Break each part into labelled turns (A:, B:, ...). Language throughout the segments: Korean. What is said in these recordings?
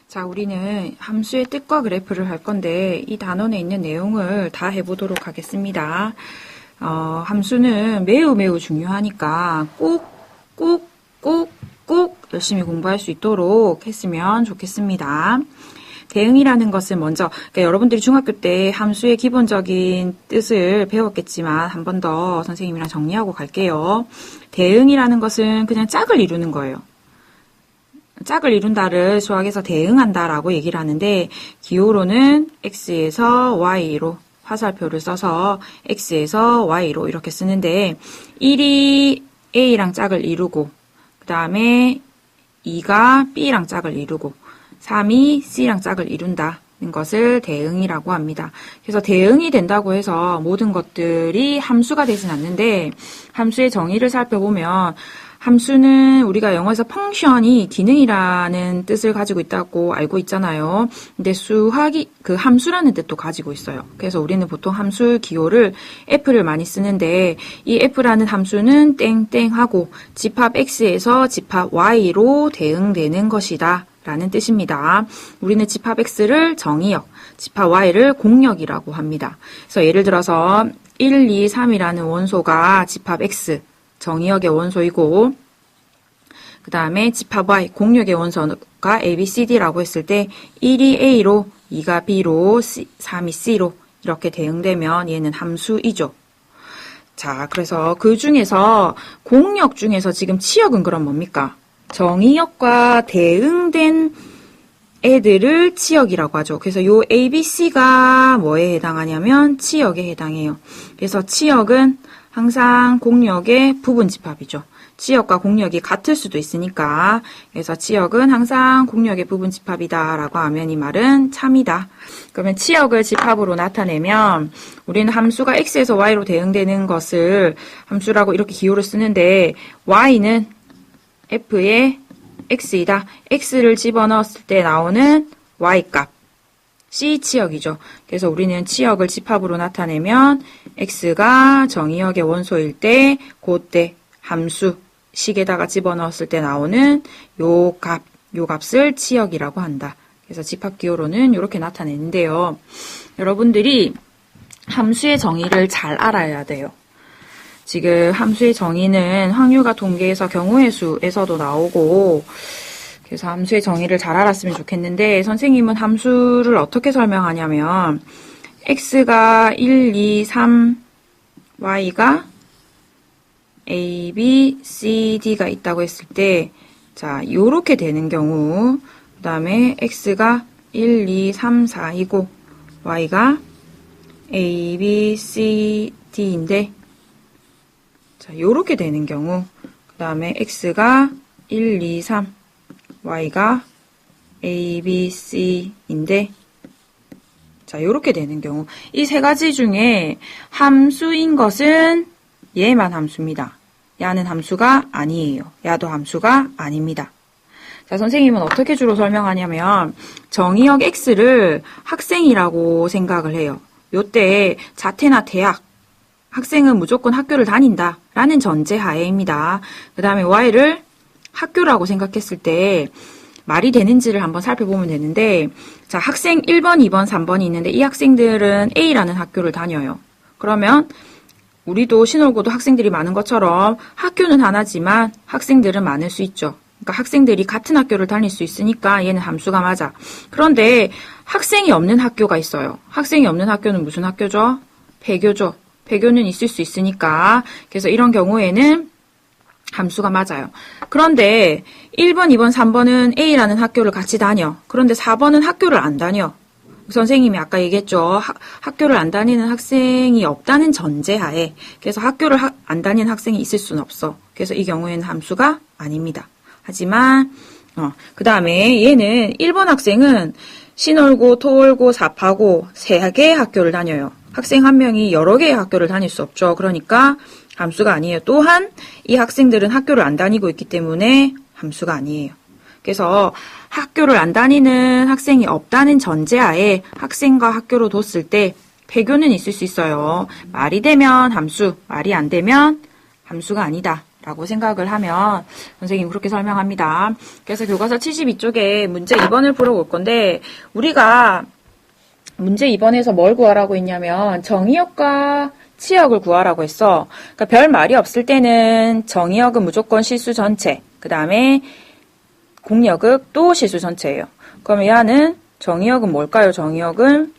A: 자, 우리는 함수의 뜻과 그래프를 할 건데 이 단원에 있는 내용을 다 해보도록 하겠습니다. 함수는 매우 중요하니까 꼭 열심히 공부할 수 있도록 했으면 좋겠습니다. 대응이라는 것은 먼저, 그러니까 여러분들이 중학교 때 함수의 기본적인 뜻을 배웠겠지만 한 번 더 선생님이랑 정리하고 갈게요. 대응이라는 것은 그냥 짝을 이루는 거예요. 짝을 이룬다를 수학에서 대응한다라고 얘기를 하는데 기호로는 x에서 y로 화살표를 써서 x에서 y로 이렇게 쓰는데 1이 a랑 짝을 이루고 그 다음에 2가 b랑 짝을 이루고 3이 c랑 짝을 이룬다는 것을 대응이라고 합니다. 그래서 대응이 된다고 해서 모든 것들이 함수가 되진 않는데 함수의 정의를 살펴보면 함수는 우리가 영어에서 펑션이 기능이라는 뜻을 가지고 있다고 알고 있잖아요. 근데 수학이 그 함수라는 뜻도 가지고 있어요. 그래서 우리는 보통 함수 기호를 f를 많이 쓰는데 이 f라는 함수는 땡땡하고 집합 x에서 집합 y로 대응되는 것이다 라는 뜻입니다. 우리는 집합 x를 정의역, 집합 y를 공역이라고 합니다. 그래서 예를 들어서 1, 2, 3이라는 원소가 집합 x 정의역의 원소이고 그 다음에 집합 y 공역의 원소가 a, b, c, d라고 했을 때 1이 a로 2가 b로 3이 c로 이렇게 대응되면 얘는 함수이죠. 자, 그래서 그 중에서 공역 중에서 지금 치역은 그럼 뭡니까? 정의역과 대응된 애들을 치역이라고 하죠. 그래서 요 a, b, c가 뭐에 해당하냐면 치역에 해당해요. 그래서 치역은 항상 공역의 부분집합이죠. 치역과 공역이 같을 수도 있으니까 그래서 치역은 항상 공역의 부분집합이다 라고 하면 이 말은 참이다. 그러면 치역을 집합으로 나타내면 우리는 함수가 x에서 y로 대응되는 것을 함수라고 이렇게 기호를 쓰는데 y는 f의 x이다. x를 집어넣었을 때 나오는 y값 C 치역이죠. 그래서 우리는 치역을 집합으로 나타내면 x가 정의역의 원소일 때 그때 함수 식에다가 집어넣었을 때 나오는 요 값을 치역이라고 한다. 그래서 집합 기호로는 이렇게 나타내는데요. 여러분들이 함수의 정의를 잘 알아야 돼요. 지금 함수의 정의는 확률과 통계에서 경우의 수에서도 나오고 그래서 함수의 정의를 잘 알았으면 좋겠는데 선생님은 함수를 어떻게 설명하냐면 x가 1, 2, 3, y가 a, b, c, d가 있다고 했을 때 자, 요렇게 되는 경우 그 다음에 x가 1, 2, 3, 4이고 y가 a, b, c, d인데 자, 요렇게 되는 경우 그 다음에 x가 1, 2, 3 y가 a, b, c인데 자, 요렇게 되는 경우 이 세 가지 중에 함수인 것은 얘만 함수입니다. 야는 함수가 아니에요. 야도 함수가 아닙니다. 자, 선생님은 어떻게 주로 설명하냐면 정의역 x를 학생이라고 생각을 해요. 요때 자퇴나 대학 학생은 무조건 학교를 다닌다 라는 전제하에입니다. 그 다음에 y를 학교라고 생각했을 때 말이 되는지를 한번 살펴보면 되는데 자, 학생 1번, 2번, 3번이 있는데 이 학생들은 A라는 학교를 다녀요. 그러면 우리도 신월고도 학생들이 많은 것처럼 학교는 하나지만 학생들은 많을 수 있죠. 그러니까 학생들이 같은 학교를 다닐 수 있으니까 얘는 함수가 맞아. 그런데 학생이 없는 학교가 있어요. 학생이 없는 학교는 무슨 학교죠? 폐교죠. 폐교는 있을 수 있으니까 그래서 이런 경우에는 함수가 맞아요. 그런데 1번, 2번, 3번은 A라는 학교를 같이 다녀. 그런데 4번은 학교를 안 다녀. 선생님이 아까 얘기했죠. 학교를 안 다니는 학생이 없다는 전제하에 그래서 학교를 안 다니는 학생이 있을 수는 없어. 그래서 이 경우에는 함수가 아닙니다. 하지만 그 다음에 얘는 1번 학생은 신월고, 토월고, 사파고 3개의 학교를 다녀요. 학생 한 명이 여러 개의 학교를 다닐 수 없죠. 그러니까 함수가 아니에요. 또한 이 학생들은 학교를 안 다니고 있기 때문에 함수가 아니에요. 그래서 학교를 안 다니는 학생이 없다는 전제하에 학생과 학교로 뒀을 때 폐교는 있을 수 있어요. 말이 되면 함수, 말이 안 되면 함수가 아니다 라고 생각을 하면 선생님이 그렇게 설명합니다. 그래서 교과서 72쪽에 문제 2번을 풀어볼 건데 우리가 문제 2번에서 뭘 구하라고 했냐면 정의역과 치역을 구하라고 했어. 그러니까 별 말이 없을 때는 정의역은 무조건 실수 전체, 그 다음에 공역은 또 실수 전체예요. 그럼 얘는 정의역은 뭘까요? 정의역은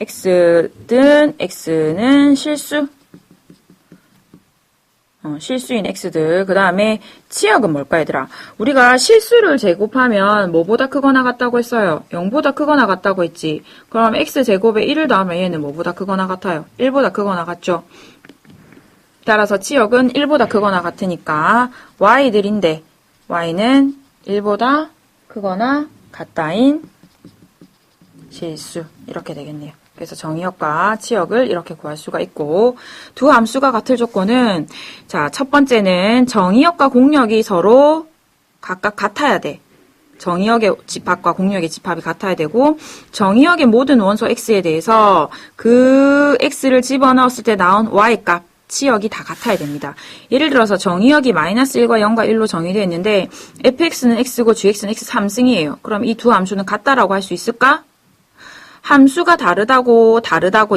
A: x든 x는 실수, 실수인 x들. 그 다음에 치역은 뭘까 얘들아? 우리가 실수를 제곱하면 뭐보다 크거나 같다고 했어요? 0보다 크거나 같다고 했지. 그럼 x제곱에 1을 더하면 얘는 뭐보다 크거나 같아요? 1보다 크거나 같죠? 따라서 치역은 1보다 크거나 같으니까 y들인데 y는 1보다 크거나 같다인 실수. 이렇게 되겠네요. 그래서 정의역과 치역을 이렇게 구할 수가 있고 두 함수가 같을 조건은 자, 첫 번째는 정의역과 공역이 서로 각각 같아야 돼. 정의역의 집합과 공역의 집합이 같아야 되고 정의역의 모든 원소 x에 대해서 그 x를 집어넣었을 때 나온 y값 치역이 다 같아야 됩니다. 예를 들어서 정의역이 마이너스 1과 0과 1로 정의되어 있는데 fx는 x고 gx는 x 3승이에요. 그럼 이 두 함수는 같다라고 할 수 있을까? 함수가 다르다고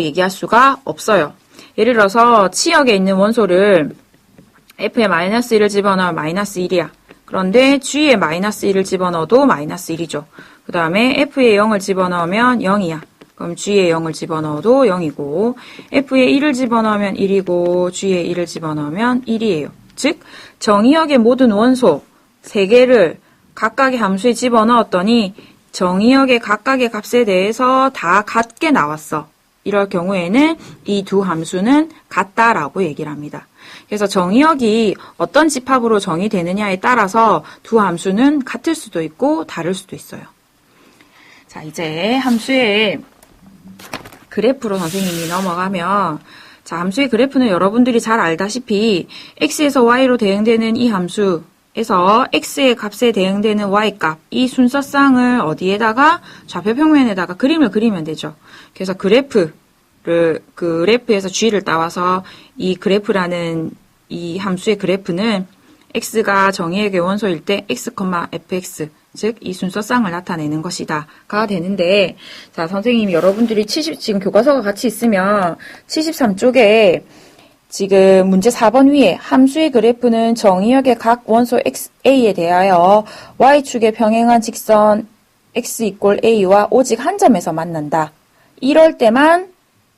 A: 얘기할 수가 없어요. 예를 들어서 치역에 있는 원소를 f에 마이너스 1을 집어넣으면 마이너스 1이야. 그런데 g에 마이너스 1을 집어넣어도 마이너스 1이죠. 그 다음에 f에 0을 집어넣으면 0이야. 그럼 g에 0을 집어넣어도 0이고 f에 1을 집어넣으면 1이고 g에 1을 집어넣으면 1이에요. 즉 정의역의 모든 원소 3개를 각각의 함수에 집어넣었더니 정의역의 각각의 값에 대해서 다 같게 나왔어. 이럴 경우에는 이 두 함수는 같다라고 얘기를 합니다. 그래서 정의역이 어떤 집합으로 정의되느냐에 따라서 두 함수는 같을 수도 있고 다를 수도 있어요. 자, 이제 함수의 그래프로 선생님이 넘어가면 자, 함수의 그래프는 여러분들이 잘 알다시피 x에서 y로 대응되는 이 함수 에서 x의 값에 대응되는 y값 이 순서쌍을 어디에다가 좌표 평면에다가 그림을 그리면 되죠. 그래서 그래프에서 g를 따와서 이 그래프라는 이 함수의 그래프는 x가 정의역의 원소일 때 x, fx 즉 이 순서쌍을 나타내는 것이다가 되는데 자 선생님이 여러분들이 지금 교과서가 같이 있으면 73쪽에 지금 문제 4번 위에 함수의 그래프는 정의역의 각 원소 xa에 대하여 y축에 평행한 직선 x = a와 오직 한 점에서 만난다. 이럴 때만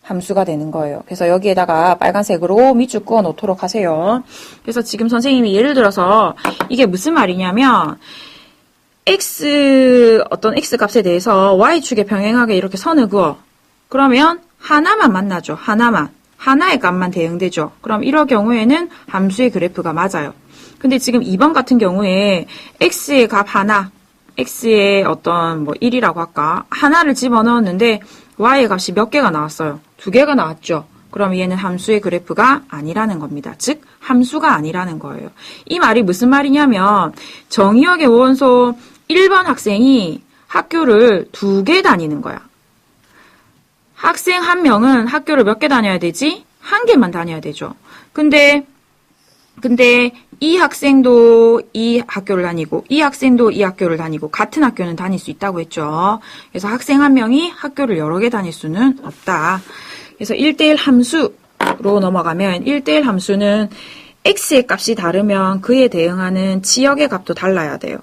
A: 함수가 되는 거예요. 그래서 여기에다가 빨간색으로 밑줄 그어 놓도록 하세요. 그래서 지금 선생님이 예를 들어서 이게 무슨 말이냐면 어떤 x 값에 대해서 y축에 평행하게 이렇게 선을 그어. 그러면 하나만 만나죠. 하나의 값만 대응되죠. 그럼 이럴 경우에는 함수의 그래프가 맞아요. 근데 지금 2번 같은 경우에 x의 값 하나, x의 어떤 1이라고 할까? 하나를 집어넣었는데 y의 값이 몇 개가 나왔어요? 2개가 나왔죠. 그럼 얘는 함수의 그래프가 아니라는 겁니다. 즉 함수가 아니라는 거예요. 이 말이 무슨 말이냐면 정의역의 원소 1번 학생이 학교를 2개 다니는 거야. 학생 한 명은 학교를 몇 개 다녀야 되지? 1개만 다녀야 되죠. 근데 이 학생도 이 학교를 다니고 이 학생도 이 학교를 다니고 같은 학교는 다닐 수 있다고 했죠. 그래서 학생 한 명이 학교를 여러 개 다닐 수는 없다. 그래서 1대1 함수로 넘어가면 1대1 함수는 x의 값이 다르면 그에 대응하는 치역의 값도 달라야 돼요.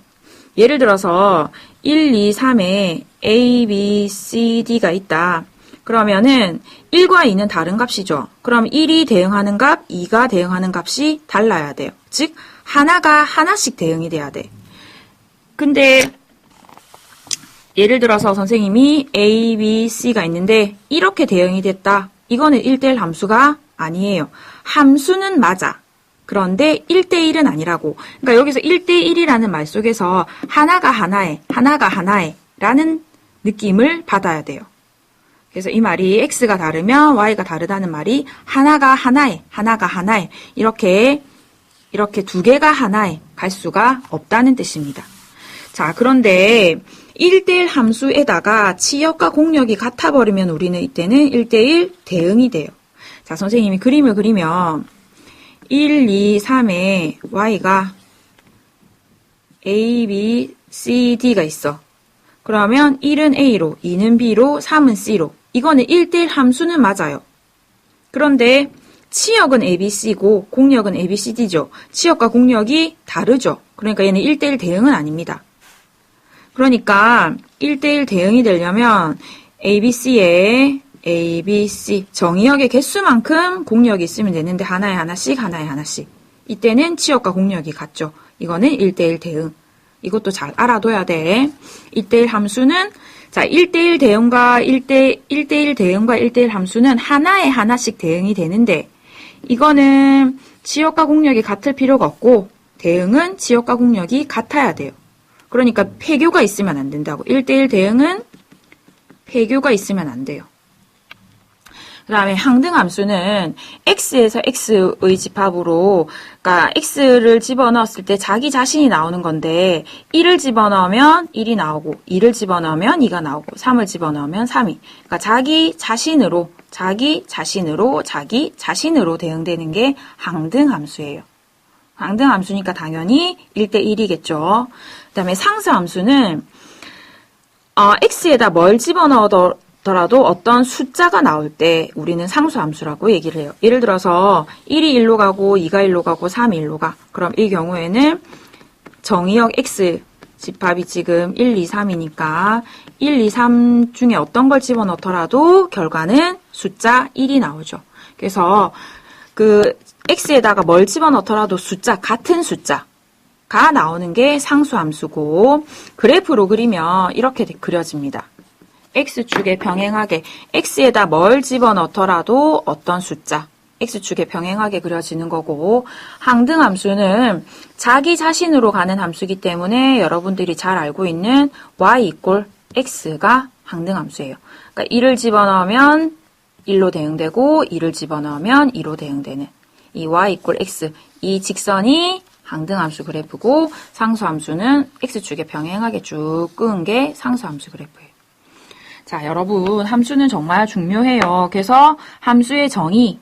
A: 예를 들어서 1, 2, 3에 a, b, c, d가 있다. 그러면은 1과 2는 다른 값이죠. 그럼 1이 대응하는 값, 2가 대응하는 값이 달라야 돼요. 즉 하나가 하나씩 대응이 돼야 돼. 근데 예를 들어서 선생님이 A, B, C가 있는데 이렇게 대응이 됐다. 이거는 1대1 함수가 아니에요. 함수는 맞아. 그런데 1대1은 아니라고. 그러니까 여기서 1대1이라는 말 속에서 하나가 하나에 라는 느낌을 받아야 돼요. 그래서 이 말이 x가 다르면 y가 다르다는 말이 하나가 하나에 이렇게 2개가 하나에 갈 수가 없다는 뜻입니다. 자, 그런데 1대1 함수에다가 치역과 공역이 같아버리면 우리는 이때는 1대1 대응이 돼요. 자, 선생님이 그림을 그리면 1, 2, 3에 y가 a, b, c, d가 있어. 그러면 1은 a로, 2는 b로, 3은 c로. 이거는 1대1 함수는 맞아요. 그런데 치역은 ABC고 공역은 ABCD죠. 치역과 공역이 다르죠. 그러니까 얘는 1대1 대응은 아닙니다. 그러니까 1대1 대응이 되려면 ABC에 ABC 정의역의 개수만큼 공역이 있으면 되는데 하나에 하나씩 하나에 하나씩. 이때는 치역과 공역이 같죠. 이거는 1대1 대응. 이것도 잘 알아둬야 돼. 1대1 함수는 자, 1대1 대응과 1대1 대응과 1대1 함수는 하나에 하나씩 대응이 되는데 이거는 치역과 공역이 같을 필요가 없고 대응은 치역과 공역이 같아야 돼요. 그러니까 폐교가 있으면 안 된다고. 1대1 대응은 폐교가 있으면 안 돼요. 그 다음에 항등함수는 x에서 x의 집합으로 그러니까 x를 집어넣었을 때 자기 자신이 나오는 건데 1을 집어넣으면 1이 나오고 2를 집어넣으면 2가 나오고 3을 집어넣으면 3이 그러니까 자기 자신으로 대응되는 게 항등함수예요. 항등함수니까 당연히 1대1이겠죠. 그 다음에 상수함수는 x에다 뭘 집어넣더라도 어떤 숫자가 나올 때 우리는 상수함수라고 얘기를 해요. 예를 들어서 1이 1로 가고 2가 1로 가고 3이 1로 가. 그럼 이 경우에는 정의역 x 집합이 지금 1, 2, 3이니까 1, 2, 3 중에 어떤 걸 집어넣더라도 결과는 숫자 1이 나오죠. 그래서 그 x에다가 뭘 집어넣더라도 같은 숫자가 나오는 게 상수함수고 그래프로 그리면 이렇게 그려집니다. x축에 병행하게 x에다 뭘 집어넣더라도 어떤 숫자 x축에 병행하게 그려지는 거고 항등함수는 자기 자신으로 가는 함수이기 때문에 여러분들이 잘 알고 있는 y = x가 항등함수예요. 그러니까 1을 집어넣으면 1로 대응되고 2를 집어넣으면 2로 대응되는 이 y = x 이 직선이 항등함수 그래프고 상수함수는 x축에 병행하게 쭉 끄은 게 상수함수 그래프예요. 자, 여러분 함수는 정말 중요해요. 그래서 함수의 정의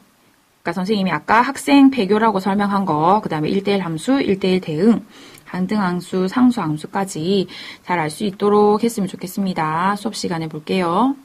A: 그러니까 선생님이 아까 학생 폐교라고 설명한 거, 그 다음에 1대1 함수, 1대1 대응, 항등함수, 상수함수까지 잘 알 수 있도록 했으면 좋겠습니다. 수업 시간에 볼게요.